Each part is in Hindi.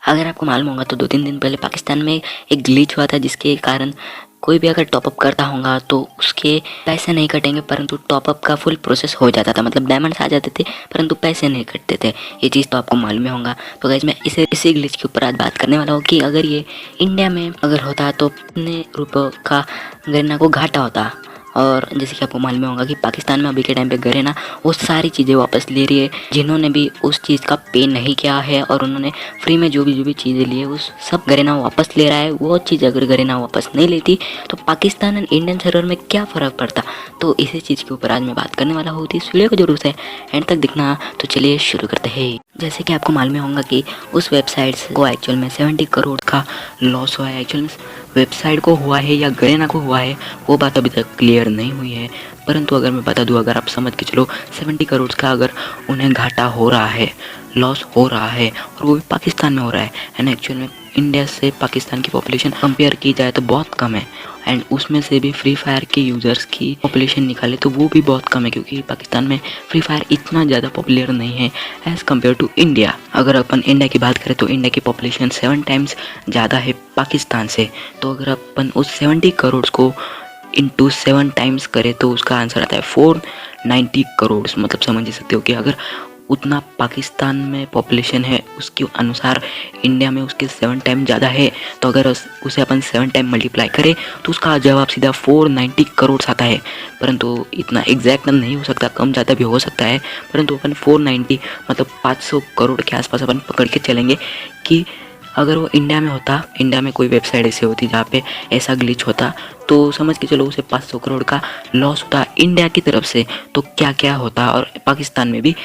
अगर आपको मालूम होगा तो 2-3 दिन पहले पाकिस्तान में एक ग्लिच हुआ था, जिसके कारण कोई भी अगर टॉपअप करता होगा तो उसके पैसे नहीं कटेंगे, परंतु टॉपअप का फुल प्रोसेस हो जाता था। मतलब डायमंड्स आ जाते थे परंतु पैसे नहीं कटते थे। ये चीज़ तो आपको मालूम ही होगा। तो गाइस मैं इसी ग्लिच के ऊपर आज बात करने वाला हूँ कि अगर ये इंडिया में अगर होता तो कितने रुपयों का गन्ना को घाटा होता। और जैसे कि आपको मालूम होगा कि पाकिस्तान में अभी के टाइम पे गरीना वो सारी चीज़ें वापस ले रही है, जिन्होंने भी उस चीज़ का पे नहीं किया है और उन्होंने फ्री में जो भी चीज़ें ली है उस सब गरीना वापस ले रहा है। वो चीज़ अगर गरीना वापस नहीं लेती तो पाकिस्तान एंड इंडियन सर्वर में क्या फ़र्क पड़ता। तो इसी चीज़ के ऊपर आज मैं बात करने वाला हूँ। तो इस वीडियो को जरूर से एंड तक दिखना। तो चलिए शुरू करते हैं। जैसे कि आपको मालूम होगा कि उस वेबसाइट को एक्चुअल में 70 करोड़ का लॉस हुआ है। एक्चुअल में वेबसाइट को हुआ है या गरीना को हुआ है वो बात अभी तक क्लियर नहीं हुई है, परंतु अगर मैं बता दूं, अगर आप समझ के चलो 70 करोड़ का अगर उन्हें घाटा हो रहा है, लॉस हो रहा है और वो भी पाकिस्तान में हो रहा है एंड एक्चुअल में इंडिया से पाकिस्तान की पॉपुलेशन कंपेयर की जाए तो बहुत कम है एंड उसमें से भी फ्री फायर के यूज़र्स की पॉपुलेशन निकाले तो वो भी बहुत कम है, क्योंकि पाकिस्तान में फ्री फायर इतना ज़्यादा पॉपुलर नहीं है एज़ कम्पेयर टू इंडिया। अगर अपन इंडिया की बात करें तो इंडिया की पॉपुलेशन 7 टाइम्स ज़्यादा है पाकिस्तान से। तो अगर अपन उस 70 करोड़ को इंटू 7 टाइम्स करें तो उसका आंसर आता है 490 करोड़। मतलब समझ ही सकते हो कि अगर उतना पाकिस्तान में पॉपुलेशन है उसके अनुसार इंडिया में उसके 7 टाइम ज़्यादा है, तो अगर उसे अपन 7 टाइम मल्टीप्लाई करें तो उसका जवाब सीधा 490 करोड़ आता है। परंतु इतना एग्जैक्ट नहीं हो सकता, कम ज़्यादा भी हो सकता है, परंतु अपन 490 मतलब 500 करोड़ के आसपास अपन पकड़ के चलेंगे कि अगर वो इंडिया में होता, इंडिया में कोई वेबसाइट ऐसी होती जहाँ पे ऐसा ग्लिच होता, तो समझ के चलो उसे 500 करोड़ का लॉस होता इंडिया की तरफ से, तो क्या क्या होता। और पाकिस्तान में भी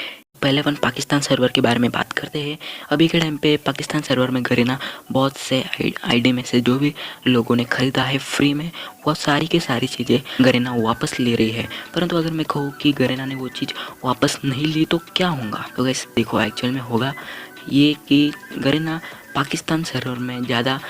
पहले अपन पाकिस्तान सर्वर के बारे में बात करते हैं। अभी के टाइम पे पाकिस्तान सर्वर में गरीना बहुत से आईडी में से जो भी लोगों ने ख़रीदा है फ्री में, वो सारी की सारी चीज़ें गरीना वापस ले रही है। परंतु अगर मैं कहूँ कि गरीना ने वो चीज़ वापस नहीं ली तो क्या होगा, तो गाइस देखो एक्चुअल में होगा ये कि गरीना पाकिस्तान सर्वर में ज़्यादा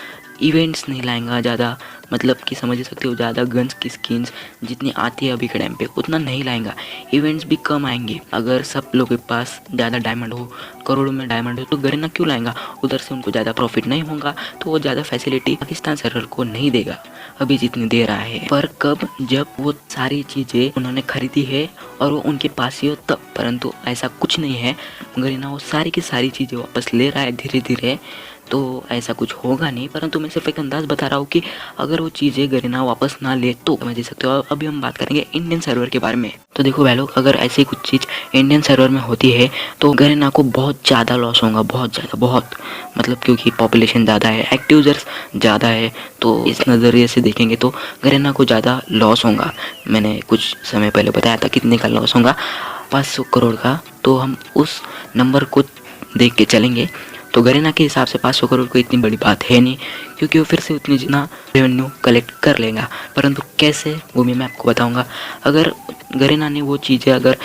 इवेंट्स नहीं लाएगा, ज़्यादा मतलब कि समझ सकते हो ज़्यादा गन्स की स्किन्स जितनी आती है अभी के टाइम पे उतना नहीं लाएगा। इवेंट्स भी कम आएंगे। अगर सब लोगों के पास ज़्यादा डायमंड हो, करोड़ों में डायमंड हो, तो गरीना क्यों लाएगा, उधर से उनको ज़्यादा प्रॉफिट नहीं होगा, तो वो ज़्यादा फैसिलिटी पाकिस्तान सर्वर को नहीं देगा अभी जितनी दे रहा है। पर कब, जब वो सारी चीज़ें उन्होंने खरीदी है और वो उनके पास ही हो तब। परंतु ऐसा कुछ नहीं है, गरीना वो सारी की सारी चीज़ें वापस ले रहा है धीरे धीरे, तो ऐसा कुछ होगा नहीं। परंतु मैं सिर्फ एक अंदाज बता रहा हूँ कि अगर वो चीज़ें गरीना वापस ना ले तो समझ सकते हो। अभी हम बात करेंगे इंडियन सर्वर के बारे में। तो देखो भाई लोग, अगर ऐसी कुछ चीज़ इंडियन सर्वर में होती है तो गरीना को बहुत ज़्यादा लॉस होगा, बहुत ज़्यादा, बहुत मतलब, क्योंकि पॉपुलेशन ज़्यादा है, एक्टिव यूजर्स ज़्यादा है, तो इस नज़रिए से देखेंगे तो गरीना को ज़्यादा लॉस होगा। मैंने कुछ समय पहले बताया था कितने का लॉस होगा, 500 करोड़ का। तो हम उस नंबर को देख के चलेंगे तो गरीना के हिसाब से 500 करोड़ कोई इतनी बड़ी बात है नहीं, क्योंकि वो फिर से उतनी जितना रेवेन्यू कलेक्ट कर लेगा। परंतु कैसे, वो भी मैं आपको बताऊंगा। अगर गरीना ने वो चीज़ें, अगर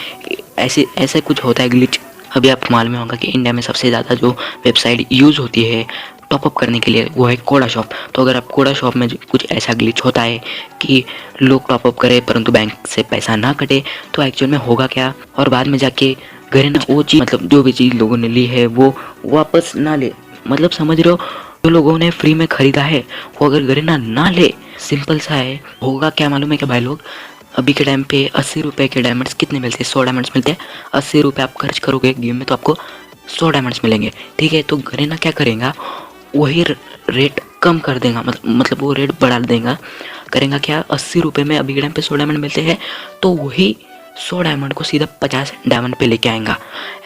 ऐसे कुछ होता है ग्लिच, अभी आपको मालूम होगा कि इंडिया में सबसे ज़्यादा जो वेबसाइट यूज़ होती है टॉपअप करने के लिए वो है कोडा शॉप। तो अगर आप कोडा शॉप में कुछ ऐसा ग्लिच होता है कि लोग टॉपअप करें परंतु बैंक से पैसा ना कटे, तो एक्चुअल में होगा क्या, और बाद में जाके गरीना वो चीज़, मतलब जो भी चीज़ लोगों ने ली है वो वापस ना ले। मतलब समझ रहे हो, जो लोगों ने फ्री में ख़रीदा है वो अगर गरीना ना ले, सिंपल सा है। होगा क्या मालूम है क्या भाई लोग, अभी के टाइम पे 80 रुपये के डायमंड्स कितने मिलते हैं, 100 डायमंड्स मिलते हैं। 80 रुपये आप खर्च करोगे गेम में तो आपको 100 डायमंड्स मिलेंगे, ठीक है। तो गरीना क्या करेगा, वही रेट कम कर देगा, मतलब वो रेट बढ़ा देगा। करेगा क्या, 80 रुपये में अभी के टाइम पे 100 डायमंड मिलते हैं, तो वही 100 डायमंड को सीधा 50 डायमंड पे लेके आएगा।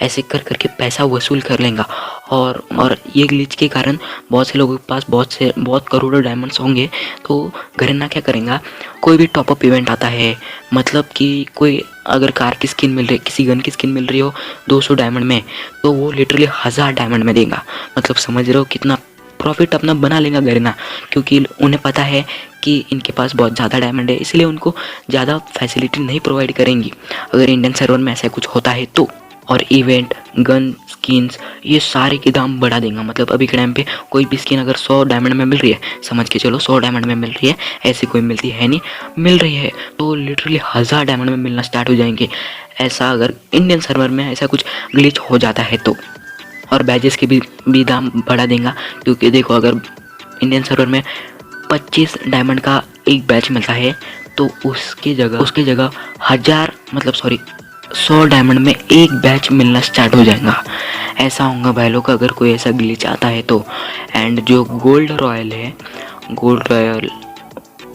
ऐसे कर करके पैसा वसूल कर लेगा। और ये ग्लिच के कारण बहुत से लोगों के पास बहुत करोड़ों डायमंड्स होंगे। तो गरीना क्या करेगा, कोई भी टॉपअप इवेंट आता है, मतलब कि कोई अगर कार की स्किन मिल रही, किसी गन की स्किन मिल रही हो 200 डायमंड में, तो वो लिटरली 1000 डायमंड में देगा। मतलब समझ रहे हो कितना प्रॉफिट अपना बना लेगा गरीना, क्योंकि उन्हें पता है कि इनके पास बहुत ज़्यादा डायमंड है, इसलिए उनको ज़्यादा फैसिलिटी नहीं प्रोवाइड करेंगी अगर इंडियन सर्वर में ऐसा कुछ होता है तो। और इवेंट, गन, स्किन्स, ये सारे के दाम बढ़ा देगा। मतलब अभी के टाइम पे कोई भी स्किन अगर 100 डायमंड में मिल रही है, समझ के चलो 100 डायमंड में मिल रही है, ऐसी कोई मिलती है नहीं, मिल रही है तो लिटरली 1000 डायमंड में मिलना स्टार्ट हो जाएंगे। ऐसा अगर इंडियन सर्वर में ऐसा कुछ ग्लिच हो जाता है तो। और बैजेस के भी दाम बढ़ा देगा, क्योंकि देखो अगर इंडियन सर्वर में 25 डायमंड का एक बैच मिलता है तो उसके जगह 100 डायमंड में एक बैच मिलना स्टार्ट हो जाएगा। ऐसा होगा भाई लोग अगर कोई ऐसा ग्लिच आता है तो। एंड जो गोल्ड रॉयल है, गोल्ड रॉयल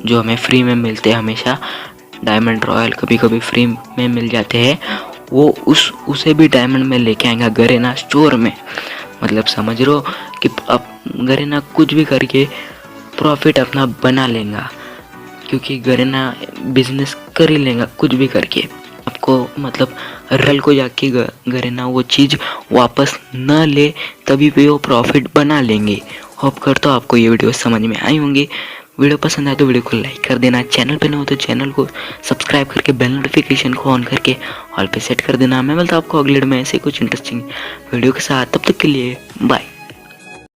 जो हमें फ्री में मिलते हैं हमेशा, डायमंड रॉयल कभी कभी फ्री में मिल जाते हैं, वो उसे भी डायमंड में लेके आएगा गरेना स्टोर में। मतलब समझ रहे हो कि अब गरेना कुछ भी करके प्रॉफिट अपना बना लेगा, क्योंकि गरेना बिजनेस कर ही लेगा कुछ भी करके। आपको मतलब रल को जाके गरेना वो चीज़ वापस न ले तभी भी वो प्रॉफिट बना लेंगे। होप करता हूँ आपको ये वीडियो समझ में आई होंगी। वीडियो पसंद आए तो वीडियो को लाइक कर देना, चैनल पे न हो तो चैनल को सब्सक्राइब करके बेल नोटिफिकेशन को ऑन करके ऑल पे सेट कर देना। मैं मिलता हूँ आपको अगले वीडियो में ऐसे कुछ इंटरेस्टिंग वीडियो के साथ, तब तक के लिए बाय।